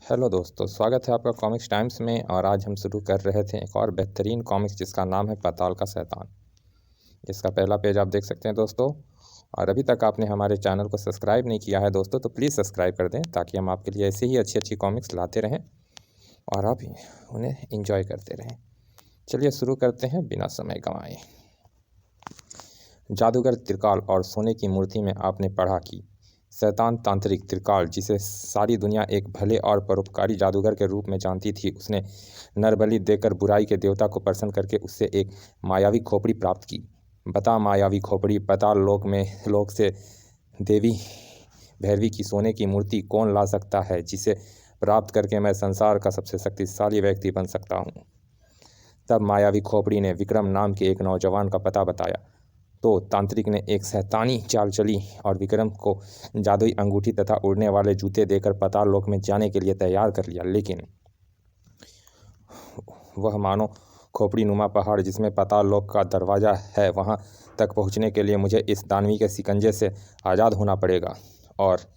Hello दोस्तों, स्वागत है आपका कॉमिक्स टाइम्स में। और आज हम शुरू कर रहे थे एक और बेहतरीन कॉमिक्स जिसका नाम है पाताल का शैतान। इसका पहला पेज आप देख सकते हैं दोस्तों। और अभी तक आपने हमारे चैनल को सब्सक्राइब नहीं किया है दोस्तों तो प्लीज़ सब्सक्राइब कर दें ताकि हम आपके लिए ऐसे ही अच्छी अच्छी कॉमिक्स लाते रहें और आप उन्हें इंजॉय करते रहें। चलिए शुरू करते हैं बिना समय गंवाए। जादूगर त्रिकाल और सोने की मूर्ति में आपने पढ़ा कि शैतान तांत्रिक त्रिकाल, जिसे सारी दुनिया एक भले और परोपकारी जादूगर के रूप में जानती थी, उसने नरबलि देकर बुराई के देवता को प्रसन्न करके उससे एक मायावी खोपड़ी प्राप्त की। बता मायावी खोपड़ी, पाताल लोक से देवी भैरवी की सोने की मूर्ति कौन ला सकता है, जिसे प्राप्त करके मैं संसार का सबसे शक्तिशाली व्यक्ति बन सकता हूँ। तब मायावी खोपड़ी ने विक्रम नाम के एक नौजवान का पता बताया तो तांत्रिक ने एक शैतानी चाल चली और विक्रम को जादुई अंगूठी तथा उड़ने वाले जूते देकर पाताल लोक में जाने के लिए तैयार कर लिया। लेकिन वह मानो खोपड़ी नुमा पहाड़ जिसमें पाताल लोक का दरवाज़ा है, वहां तक पहुंचने के लिए मुझे इस दानवी के शिकंजे से आज़ाद होना पड़ेगा। और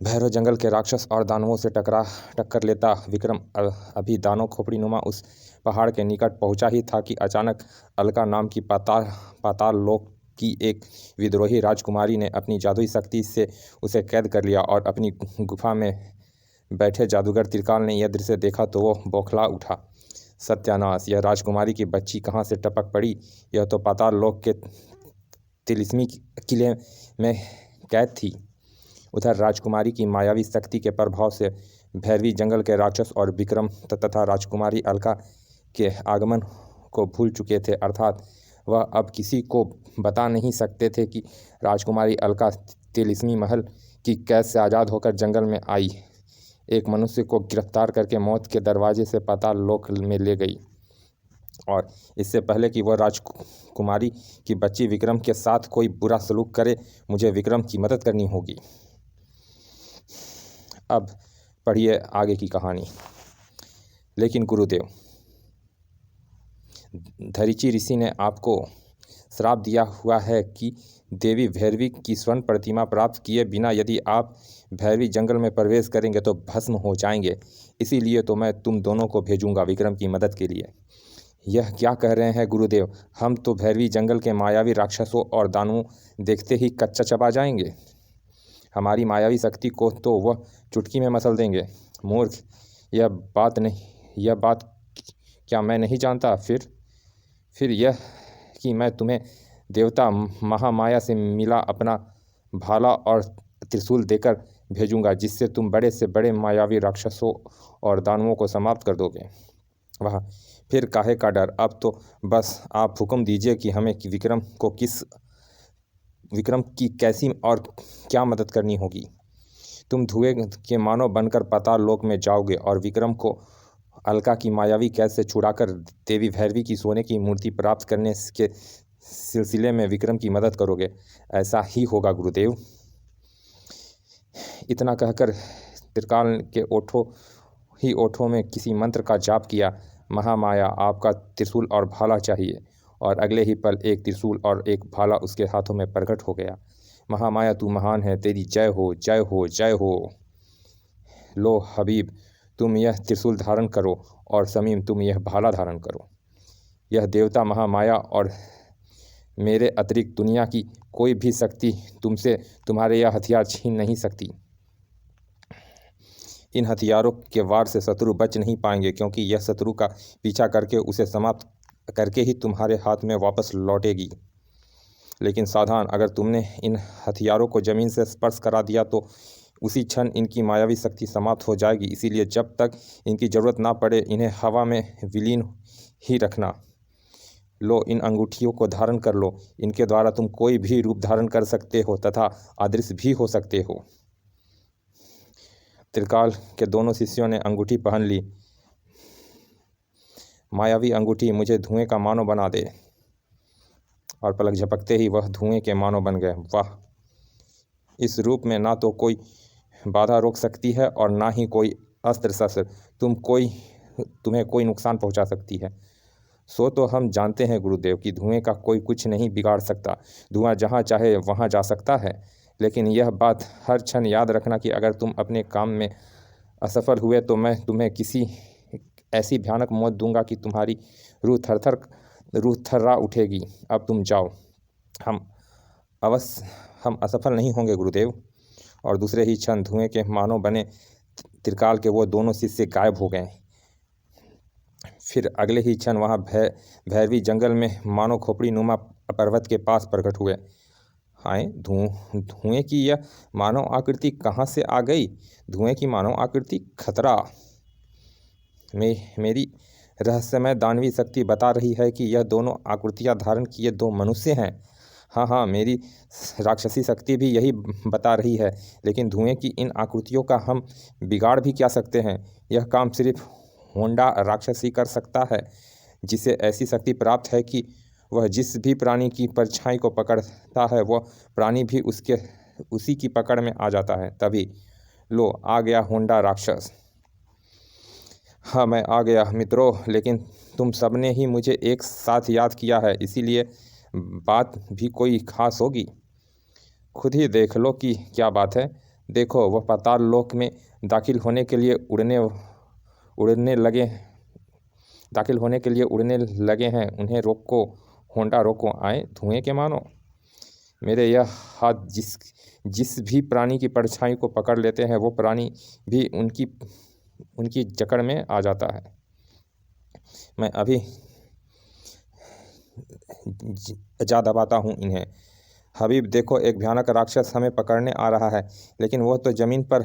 भैरव जंगल के राक्षस और दानवों से टक्कर लेता विक्रम अभी दानव खोपड़ी नुमा उस पहाड़ के निकट पहुंचा ही था कि अचानक अलका नाम की पाताल लोक की एक विद्रोही राजकुमारी ने अपनी जादुई शक्ति से उसे कैद कर लिया। और अपनी गुफा में बैठे जादूगर त्रिकाल ने यह दृश्य देखा तो वो बौखला उठा। सत्यानाश! यह राजकुमारी की बच्ची कहाँ से टपक पड़ी? यह तो पाताल लोक के तिलिस्मी किले में कैद थी। उधर राजकुमारी की मायावी शक्ति के प्रभाव से भैरवी जंगल के राक्षस और विक्रम तथा राजकुमारी अलका के आगमन को भूल चुके थे। अर्थात वह अब किसी को बता नहीं सकते थे कि राजकुमारी अलका तिलिस्मी महल की कैद से आज़ाद होकर जंगल में आई, एक मनुष्य को गिरफ्तार करके मौत के दरवाजे से पाताल लोक में ले गई। और इससे पहले कि वह राजकुमारी की बच्ची विक्रम के साथ कोई बुरा सलूक करे, मुझे विक्रम की मदद करनी होगी। अब पढ़िए आगे की कहानी। लेकिन गुरुदेव, धरिची ऋषि ने आपको श्राप दिया हुआ है कि देवी भैरवी की स्वर्ण प्रतिमा प्राप्त किए बिना यदि आप भैरवी जंगल में प्रवेश करेंगे तो भस्म हो जाएंगे। इसीलिए तो मैं तुम दोनों को भेजूंगा विक्रम की मदद के लिए। यह क्या कह रहे हैं गुरुदेव? हम तो भैरवी जंगल के मायावी राक्षसों और दानवों देखते ही कच्चा चबा जाएंगे। हमारी मायावी शक्ति को तो वह चुटकी में मसल देंगे। मूर्ख, यह बात क्या मैं नहीं जानता? फिर यह कि मैं तुम्हें देवता महामाया से मिला अपना भाला और त्रिशूल देकर भेजूंगा, जिससे तुम बड़े से बड़े मायावी राक्षसों और दानवों को समाप्त कर दोगे। वह फिर काहे का डर? अब तो बस आप हुक्म दीजिए कि हमें विक्रम की कैसी और क्या मदद करनी होगी। तुम धुएं के मानव बनकर पाताल लोक में जाओगे और विक्रम को अलका की मायावी कैद से छुड़ाकर देवी भैरवी की सोने की मूर्ति प्राप्त करने के सिलसिले में विक्रम की मदद करोगे। ऐसा ही होगा गुरुदेव। इतना कहकर त्रिकाल के ओठों में किसी मंत्र का जाप किया। महामाया, आपका त्रिशूल और भाला चाहिए। और अगले ही पल एक त्रिशूल और एक भाला उसके हाथों में प्रकट हो गया। महामाया, तू महान है, तेरी जय हो, जय हो, जय हो। लो हबीब, तुम यह त्रिशूल धारण करो और समीम, तुम यह भाला धारण करो। यह देवता महामाया और मेरे अतिरिक्त दुनिया की कोई भी शक्ति तुमसे तुम्हारे यह हथियार छीन नहीं सकती। इन हथियारों के वार से शत्रु बच नहीं पाएंगे, क्योंकि यह शत्रु का पीछा करके उसे समाप्त करके ही तुम्हारे हाथ में वापस लौटेगी। लेकिन सावधान, अगर तुमने इन हथियारों को जमीन से स्पर्श करा दिया तो उसी क्षण इनकी मायावी शक्ति समाप्त हो जाएगी। इसीलिए जब तक इनकी ज़रूरत ना पड़े इन्हें हवा में विलीन ही रखना। लो, इन अंगूठियों को धारण कर लो। इनके द्वारा तुम कोई भी रूप धारण कर सकते हो तथा अदृश्य भी हो सकते हो। त्रिकाल के दोनों शिष्यों ने अंगूठी पहन ली। मायावी अंगूठी मुझे धुएं का मानव बना दे। और पलक झपकते ही वह धुएं के मानव बन गए। वाह! इस रूप में ना तो कोई बाधा रोक सकती है और ना ही कोई अस्त्र शस्त्र तुम्हें कोई नुकसान पहुंचा सकती है। सो तो हम जानते हैं गुरुदेव कि धुएं का कोई कुछ नहीं बिगाड़ सकता। धुआं जहाँ चाहे वहाँ जा सकता है। लेकिन यह बात हर क्षण याद रखना कि अगर तुम अपने काम में असफल हुए तो मैं तुम्हें किसी ऐसी भयानक मौत दूंगा कि तुम्हारी रूह थर्रा उठेगी। अब तुम जाओ। हम हम असफल नहीं होंगे गुरुदेव। और दूसरे ही क्षण धुएं के मानव बने त्रिकाल के वो दोनों शिष्य गायब हो गए। फिर अगले ही क्षण वहाँ भैरवी जंगल में मानव खोपड़ी नुमा पर्वत के पास प्रकट हुए। हाय, धुएं की यह मानव आकृति कहाँ से आ गई? धुएं की मानव आकृति खतरा। मेरी रहस्यमय दानवी शक्ति बता रही है कि यह दोनों आकृतियां धारण किए दो मनुष्य हैं। हाँ, मेरी राक्षसी शक्ति भी यही बता रही है। लेकिन धुएं की इन आकृतियों का हम बिगाड़ भी क्या सकते हैं? यह काम सिर्फ होंडा राक्षस ही कर सकता है, जिसे ऐसी शक्ति प्राप्त है कि वह जिस भी प्राणी की परछाई को पकड़ता है वह प्राणी भी उसी की पकड़ में आ जाता है। तभी लो आ गया होंडा राक्षस। हाँ, मैं आ गया मित्रों, लेकिन तुम सबने ही मुझे एक साथ याद किया है, इसीलिए बात भी कोई खास होगी। खुद ही देख लो कि क्या बात है। देखो, वह पाताल लोक में दाखिल होने के लिए उड़ने लगे हैं। उन्हें रोको होंडा, रोको। आए धुएं के मानो। मेरे यह हाथ जिस भी प्राणी की परछाई को पकड़ लेते हैं वो प्राणी भी उनकी जकड़ में आ जाता है। मैं अभी जा दबाता हूँ इन्हें। हबीब देखो, एक भयानक राक्षस हमें पकड़ने आ रहा है, लेकिन वह तो ज़मीन पर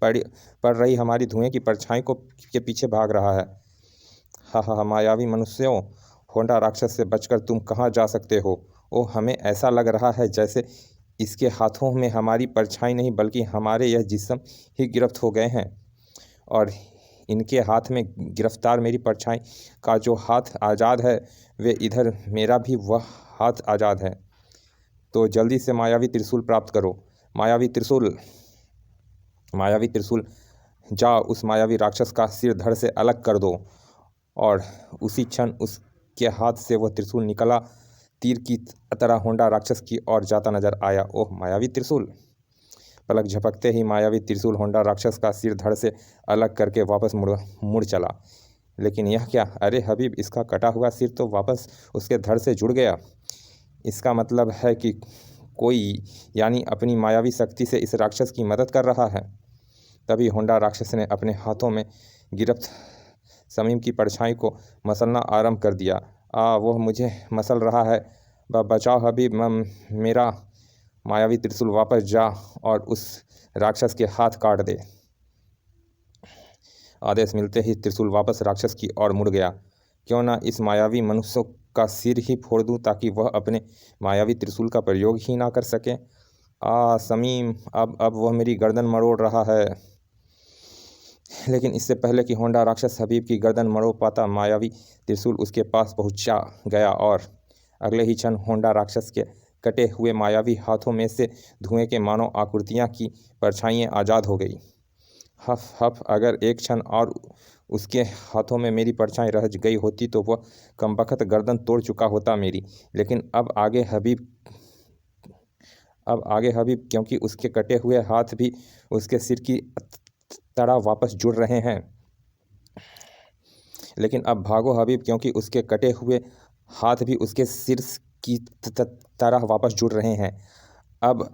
पड़ रही हमारी धुएं की परछाई के पीछे भाग रहा है। हा, मायावी मनुष्यों, होंडा राक्षस से बचकर तुम कहाँ जा सकते हो? ओह, हमें ऐसा लग रहा है जैसे इसके हाथों में हमारी परछाई नहीं बल्कि हमारे यह जिस्म ही गिरफ्त हो गए हैं, और इनके हाथ में गिरफ्तार मेरी परछाई का जो हाथ आज़ाद है वे इधर मेरा भी वह हाथ आज़ाद है। तो जल्दी से मायावी त्रिशूल प्राप्त करो। मायावी त्रिशूल, जाओ उस मायावी राक्षस का सिर धड़ से अलग कर दो। और उसी क्षण उसके हाथ से वह त्रिशूल निकला, तीर की तरह होंडा राक्षस की ओर जाता नजर आया। ओह, मायावी त्रिशूल! पलक झपकते ही मायावी त्रिशूल होंडा राक्षस का सिर धड़ से अलग करके वापस मुड़ चला। लेकिन यह क्या? अरे हबीब, इसका कटा हुआ सिर तो वापस उसके धड़ से जुड़ गया। इसका मतलब है कि कोई यानी अपनी मायावी शक्ति से इस राक्षस की मदद कर रहा है। तभी होंडा राक्षस ने अपने हाथों में गिरफ्त समीम की परछाई को मसलना आरंभ कर दिया। वह मुझे मसल रहा है। बचाओ हबीब, मेरा मायावी त्रिशूल वापस जा और उस राक्षस के हाथ काट दे। आदेश मिलते ही त्रिशूल वापस राक्षस की ओर मुड़ गया। क्यों ना इस मायावी मनुष्य का सिर ही फोड़ दूं ताकि वह अपने मायावी त्रिशूल का प्रयोग ही ना कर सके। समीम, अब वह मेरी गर्दन मरोड़ रहा है। लेकिन इससे पहले कि होंडा राक्षस हबीब की गर्दन मरोड़ पाता, मायावी त्रिशूल उसके पास पहुंचा गया और अगले ही क्षण होंडा राक्षस के कटे हुए मायावी हाथों में से धुएं के मानव आकृतियां की परछाइयां आज़ाद हो गई। हफ, अगर एक क्षण और उसके हाथों में मेरी परछाई रह गई होती तो वह कमबख्त गर्दन तोड़ चुका होता मेरी। लेकिन अब आगे हबीब, क्योंकि उसके कटे हुए हाथ भी उसके सिर की तरह वापस जुड़ रहे हैं। लेकिन अब भागो हबीब, क्योंकि उसके कटे हुए हाथ भी उसके सिर की तरह वापस जुड़ रहे हैं। अब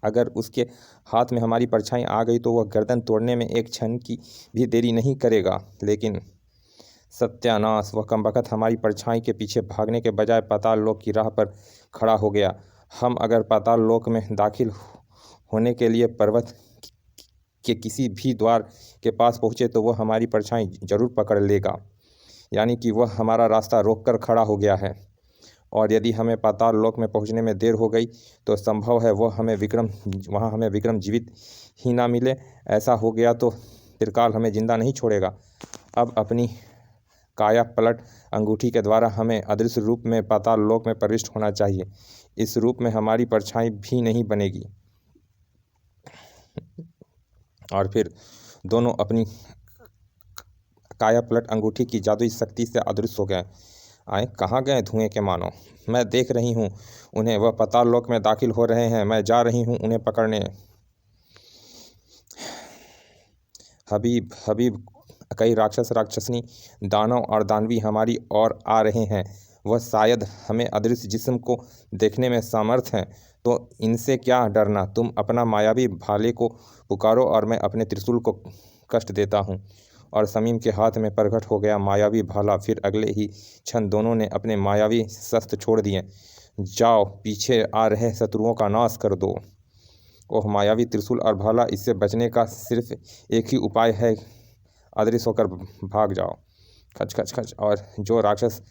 अगर उसके हाथ में हमारी परछाई आ गई तो वह गर्दन तोड़ने में एक क्षण की भी देरी नहीं करेगा। लेकिन सत्यानाश, वह कमबख्त हमारी परछाई के पीछे भागने के बजाय पाताल लोक की राह पर खड़ा हो गया। हम अगर पाताल लोक में दाखिल होने के लिए पर्वत के किसी भी द्वार के पास पहुँचे तो वह हमारी परछाई जरूर पकड़ लेगा, यानी कि वह हमारा रास्ता रोककर खड़ा हो गया है। और यदि हमें पाताल लोक में पहुंचने में देर हो गई तो संभव है वहाँ हमें विक्रम जीवित ही ना मिले। ऐसा हो गया तो त्रिकाल हमें जिंदा नहीं छोड़ेगा। अब अपनी काया पलट अंगूठी के द्वारा हमें अदृश्य रूप में पाताल लोक में प्रविष्ट होना चाहिए। इस रूप में हमारी परछाई भी नहीं बनेगी। और फिर दोनों अपनी काया पलट अंगूठी की जादुई शक्ति से अदृश्य हो गए। कहाँ गए धुएं के मानो? मैं देख रही हूँ उन्हें, वह पाताल लोक में दाखिल हो रहे हैं। मैं जा रही हूँ उन्हें पकड़ने। हबीब हबीब, कई राक्षस राक्षसनी, दानव और दानवी हमारी ओर आ रहे हैं। वह शायद हमें अदृश्य जिस्म को देखने में समर्थ हैं, तो इनसे क्या डरना। तुम अपना मायावी भाले को पुकारो और मैं अपने त्रिशूल को कष्ट देता हूँ। और शमीम के हाथ में प्रकट हो गया मायावी भाला। फिर अगले ही क्षण दोनों ने अपने मायावी शस्त्र छोड़ दिए। जाओ, पीछे आ रहे शत्रुओं का नाश कर दो। ओह मायावी त्रिशूल और भाला, इससे बचने का सिर्फ एक ही उपाय है, अदृश्य होकर भाग जाओ। खच खच खच। और जो राक्षस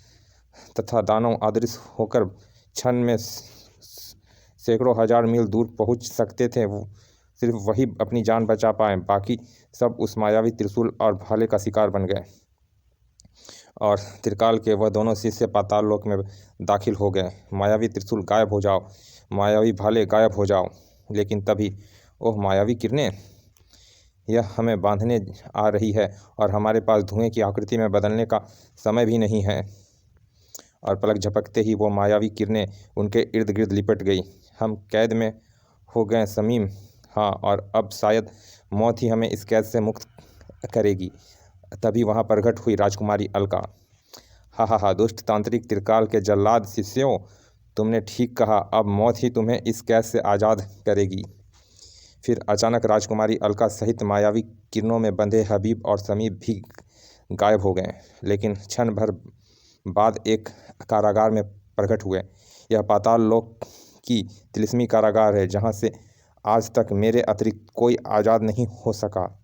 तथा दानव अदृश्य होकर क्षण में सैकड़ों हजार मील दूर पहुंच सकते थे, वो सिर्फ वही अपनी जान बचा पाए। बाकी सब उस मायावी त्रिशूल और भाले का शिकार बन गए। और त्रिकाल के वह दोनों शिष्य पाताल लोक में दाखिल हो गए। मायावी त्रिशूल गायब हो जाओ, मायावी भाले गायब हो जाओ। लेकिन तभी ओह मायावी किरणें, यह हमें बांधने आ रही है और हमारे पास धुएं की आकृति में बदलने का समय भी नहीं है। और पलक झपकते ही वो मायावी किरणें उनके इर्द गिर्द लिपट गई। हम कैद में हो गए शमीम। हाँ, और अब शायद मौत ही हमें इस कैद से मुक्त करेगी। तभी वहाँ प्रकट हुई राजकुमारी अलका। हा हा हा, दुष्ट तांत्रिक त्रिकाल के जल्लाद शिष्यों, तुमने ठीक कहा, अब मौत ही तुम्हें इस कैद से आज़ाद करेगी। फिर अचानक राजकुमारी अलका सहित मायावी किरणों में बंधे हबीब और शमीम भी गायब हो गए। लेकिन क्षण भर बाद एक कारागार में प्रकट हुए। यह पाताल लोक की तिलिस्मी कारागार है, जहाँ से आज तक मेरे अतिरिक्त कोई आज़ाद नहीं हो सका।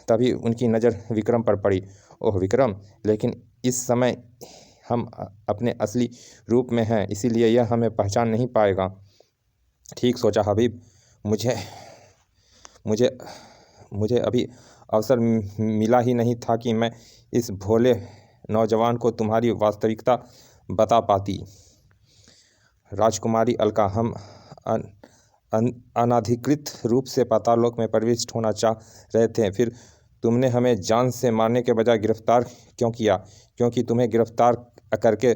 तभी उनकी नज़र विक्रम पर पड़ी। ओह विक्रम, लेकिन इस समय हम अपने असली रूप में हैं, इसीलिए यह हमें पहचान नहीं पाएगा। ठीक सोचा हबीब, मुझे मुझे मुझे अभी अवसर मिला ही नहीं था कि मैं इस भोले नौजवान को तुम्हारी वास्तविकता बता पाती। राजकुमारी अलका, हम अनधिकृत रूप से पाताललोक में प्रविष्ट होना चाह रहे थे, फिर तुमने हमें जान से मारने के बजाय गिरफ्तार क्यों किया? क्योंकि तुम्हें गिरफ्तार करके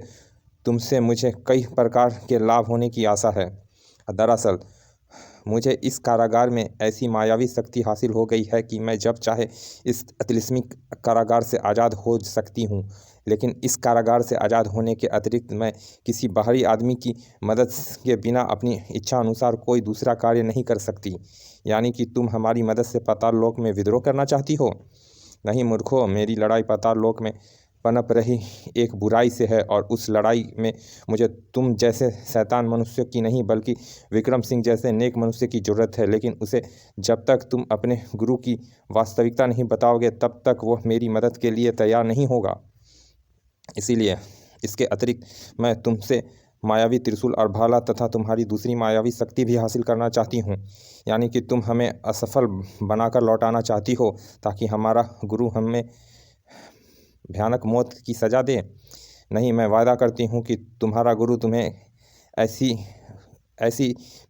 तुमसे मुझे कई प्रकार के लाभ होने की आशा है। दरअसल मुझे इस कारागार में ऐसी मायावी शक्ति हासिल हो गई है कि मैं जब चाहे इस तिलिस्मी कारागार से आज़ाद हो सकती हूँ। लेकिन इस कारागार से आज़ाद होने के अतिरिक्त मैं किसी बाहरी आदमी की मदद के बिना अपनी इच्छा अनुसार कोई दूसरा कार्य नहीं कर सकती। यानी कि तुम हमारी मदद से पाताल लोक में विद्रोह करना चाहती हो? नहीं मूर्खों, मेरी लड़ाई पाताल लोक में पनप रही एक बुराई से है, और उस लड़ाई में मुझे तुम जैसे शैतान मनुष्य की नहीं, बल्कि विक्रम सिंह जैसे नेक मनुष्य की ज़रूरत है। लेकिन उसे जब तक तुम अपने गुरु की वास्तविकता नहीं बताओगे, तब तक वह मेरी मदद के लिए तैयार नहीं होगा। इसीलिए इसके अतिरिक्त मैं तुमसे मायावी त्रिशूल और भाला तथा तुम्हारी दूसरी मायावी शक्ति भी हासिल करना चाहती हूँ। यानी कि तुम हमें असफल बनाकर लौटाना चाहती हो, ताकि हमारा गुरु हमें भयानक मौत की सज़ा दे। नहीं, मैं वादा करती हूँ कि तुम्हारा गुरु तुम्हें ऐसी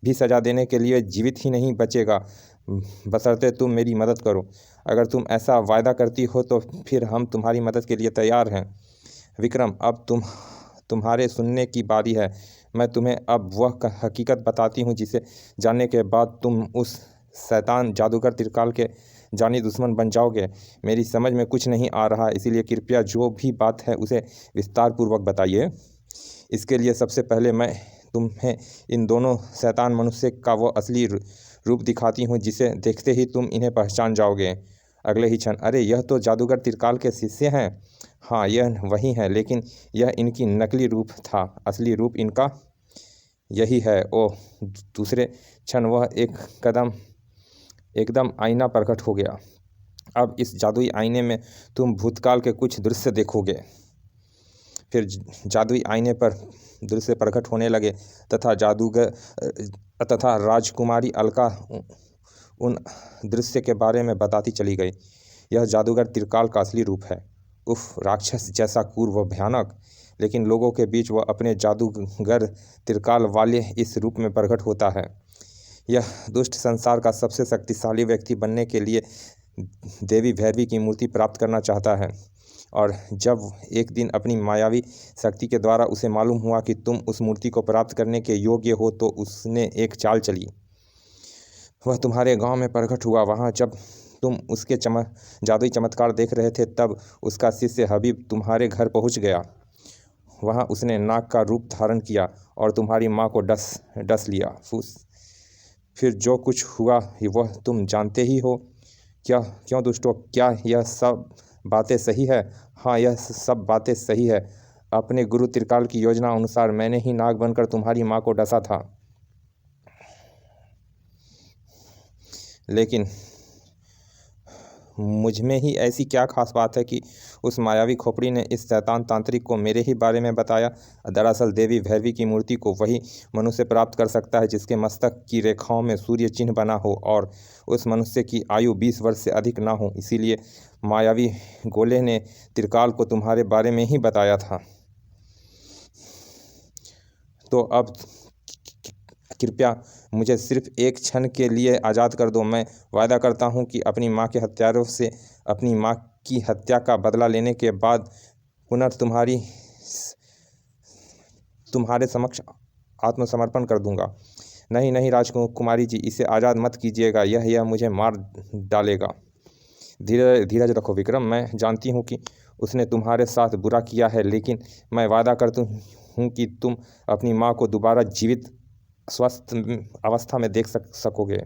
भी सज़ा देने के लिए जीवित ही नहीं बचेगा, बशर्ते तुम मेरी मदद करो। अगर तुम ऐसा वादा करती हो तो फिर हम तुम्हारी मदद के लिए तैयार हैं। विक्रम, अब तुम्हारे सुनने की बारी है। मैं तुम्हें अब वह हकीकत बताती हूँ जिसे जानने के बाद तुम उस शैतान जादूगर त्रिकाल के जानी दुश्मन बन जाओगे। मेरी समझ में कुछ नहीं आ रहा, इसीलिए कृपया जो भी बात है उसे विस्तार पूर्वक बताइए। इसके लिए सबसे पहले मैं तुम्हें इन दोनों शैतान मनुष्य का वो असली रूप दिखाती हूँ, जिसे देखते ही तुम इन्हें पहचान जाओगे। अगले ही क्षण, अरे यह तो जादूगर त्रिकाल के शिष्य हैं। हाँ, यह वही है, लेकिन यह इनकी नकली रूप था, असली रूप इनका यही है। ओह, दूसरे क्षण वह एकदम आईना प्रकट हो गया। अब इस जादुई आईने में तुम भूतकाल के कुछ दृश्य देखोगे। फिर जादुई आईने पर दृश्य प्रकट होने लगे तथा राजकुमारी अलका उन दृश्य के बारे में बताती चली गई। यह जादूगर त्रिकाल का असली रूप है। उफ, राक्षस जैसा क्रूर व भयानक, लेकिन लोगों के बीच वह अपने जादूगर त्रिकाल वाले इस रूप में प्रकट होता है। यह दुष्ट संसार का सबसे शक्तिशाली व्यक्ति बनने के लिए देवी भैरवी की मूर्ति प्राप्त करना चाहता है। और जब एक दिन अपनी मायावी शक्ति के द्वारा उसे मालूम हुआ कि तुम उस मूर्ति को प्राप्त करने के योग्य हो, तो उसने एक चाल चली। वह तुम्हारे गांव में प्रकट हुआ। वहां जब तुम उसके जादुई चमत्कार देख रहे थे तब उसका शिष्य हबीब तुम्हारे घर पहुंच गया। वहां उसने नाग का रूप धारण किया और तुम्हारी माँ को डस लिया। फिर जो कुछ हुआ वह तुम जानते ही हो। क्यों दुष्टों, क्या यह सब बातें सही है? हाँ, यह सब बातें सही है। अपने गुरु त्रिकाल की योजना अनुसार मैंने ही नाग बनकर तुम्हारी माँ को डसा था। लेकिन मुझ में ही ऐसी क्या खास बात है कि उस मायावी खोपड़ी ने इस शैतान तांत्रिक को मेरे ही बारे में बताया? दरअसल देवी भैरवी की मूर्ति को वही मनुष्य प्राप्त कर सकता है जिसके मस्तक की रेखाओं में सूर्य चिन्ह बना हो और उस मनुष्य की आयु 20 वर्ष से अधिक ना हो। इसीलिए मायावी गोले ने त्रिकाल को तुम्हारे बारे में ही बताया था। तो अब कृपया मुझे सिर्फ एक क्षण के लिए आज़ाद कर दो। मैं वादा करता हूँ कि अपनी माँ के हत्यारों से अपनी माँ की हत्या का बदला लेने के बाद तुम्हारे समक्ष आत्मसमर्पण कर दूंगा। नहीं नहीं राजकुमारी जी, इसे आज़ाद मत कीजिएगा। यह मुझे मार डालेगा। धीरज रखो विक्रम। मैं जानती हूँ कि उसने तुम्हारे साथ बुरा किया है, लेकिन मैं वादा करती हूँ कि तुम अपनी माँ को दोबारा जीवित स्वस्थ अवस्था में देख सकोगे।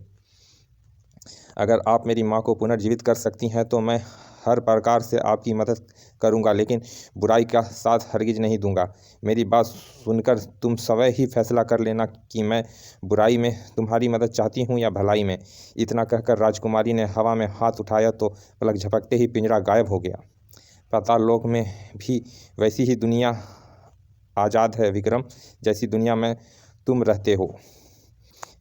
अगर आप मेरी माँ को पुनर्जीवित कर सकती हैं तो मैं हर प्रकार से आपकी मदद करूंगा, लेकिन बुराई का साथ हरगिज नहीं दूंगा। मेरी बात सुनकर तुम स्वयं ही फैसला कर लेना कि मैं बुराई में तुम्हारी मदद चाहती हूँ या भलाई में। इतना कहकर राजकुमारी ने हवा में हाथ उठाया तो पलक झपकते ही पिंजरा गायब हो गया। पाताल लोक में भी वैसी ही दुनिया आज़ाद है विक्रम, जैसी दुनिया में तुम रहते हो।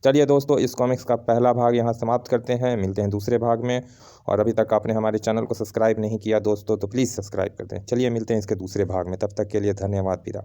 चलिए दोस्तों, इस कॉमिक्स का पहला भाग यहाँ समाप्त करते हैं। मिलते हैं दूसरे भाग में। और अभी तक आपने हमारे चैनल को सब्सक्राइब नहीं किया दोस्तों तो प्लीज़ सब्सक्राइब कर दें। चलिए मिलते हैं इसके दूसरे भाग में। तब तक के लिए धन्यवाद। विदा।